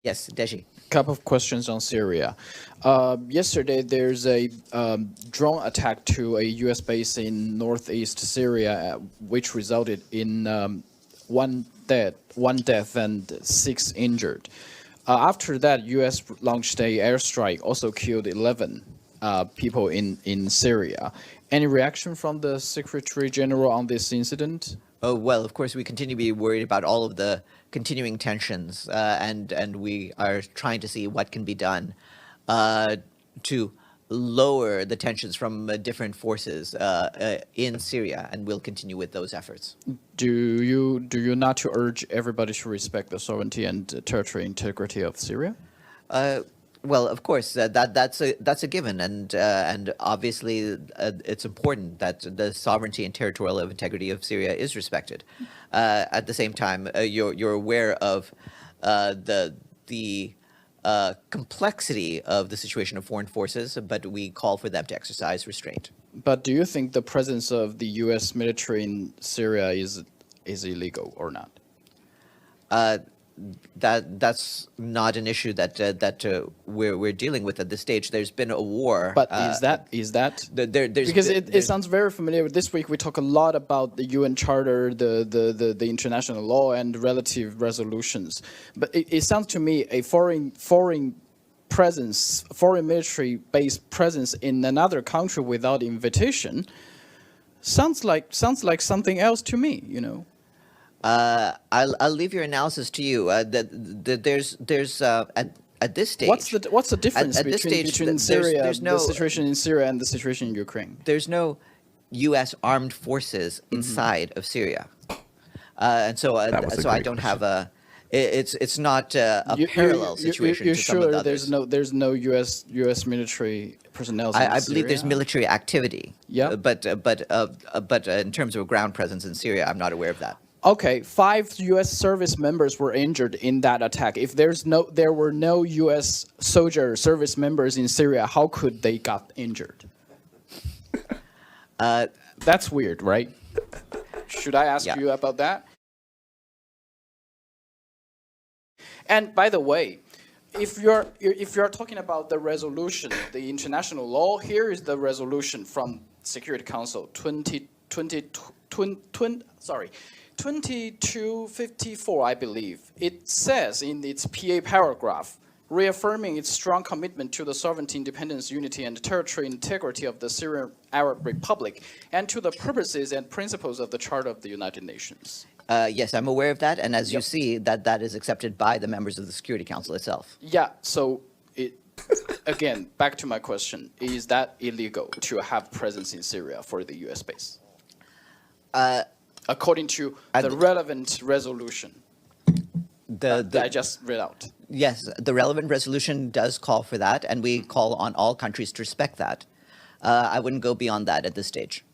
Yes, Deji. Couple of questions on Syria. Yesterday, there's a drone attack to a U.S. base in northeast Syria, which resulted in one death and 6 injured. After that, U.S. launched a airstrike, also killed 11 people in Syria. Any reaction from the Secretary General on this incident? Oh, well, of course, we continue to be worried about all of the continuing tensions, and we are trying to see what can be done to lower the tensions from different forces in Syria, and we'll continue with those efforts. Do you not to urge everybody to respect the sovereignty and territorial integrity of Syria? Well, of course, that's a given, and obviously it's important that the sovereignty and territorial integrity of Syria is respected. At the same time, you're aware of the complexity of the situation of foreign forces, but we call for them to exercise restraint. But do you think the presence of the U.S. military in Syria is illegal or not? That's not an issue that we're dealing with at this stage. There's been a war. But is that because it sounds very familiar. This week we talk a lot about the UN Charter, the international law, and relative resolutions. But it sounds to me a foreign presence, foreign military-based presence in another country without invitation sounds like something else to me. You know. I'll leave your analysis to you. There's at this stage. What's the difference at this stage, between Syria, there's no, the situation in Syria, and the situation in Ukraine? There's no U.S. armed forces inside of Syria, and so I don't have a. It's not a parallel situation. You're to some of sure the others. there's no U.S. military personnel? I believe there's military activity. Yeah. But in terms of a ground presence in Syria, I'm not aware of that. Okay, 5 U.S. service members were injured in that attack. If there were no U.S. service members in Syria, how could they got injured? That's weird, right? Should I ask you about that? And by the way, if you're talking about the resolution, the international law, here is the resolution from Security Council 2254, I believe. It says in its PA paragraph, reaffirming its strong commitment to the sovereignty, independence, unity, and territorial integrity of the Syrian Arab Republic, and to the purposes and principles of the Charter of the United Nations. Yes, I'm aware of that, and as you see, that is accepted by the members of the Security Council itself. Yeah, so again, back to my question, is that illegal to have presence in Syria for the U.S. base? According to the relevant resolution that I just read out. Yes, the relevant resolution does call for that, and we call on all countries to respect that. I wouldn't go beyond that at this stage.